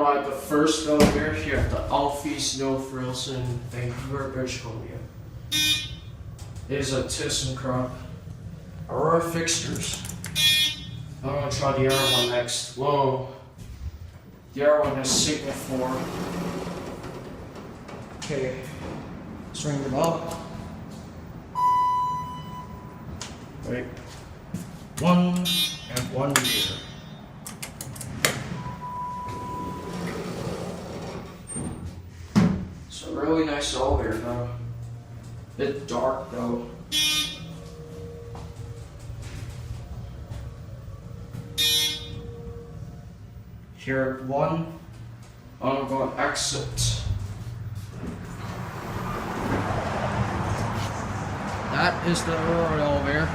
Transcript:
are at the first elevator here at the Alfie no Frills in Vancouver, British Columbia. It is a ThyssenKrupp Aurora fixtures. I'm gonna try the other one next. Whoa. The other one has signal 4. Okay. Let's ring them up. Wait. 1 and 1 year. It's a really nice elevator though. Bit dark though. Here at 1, I'm going to exit. That is the Aurora elevator.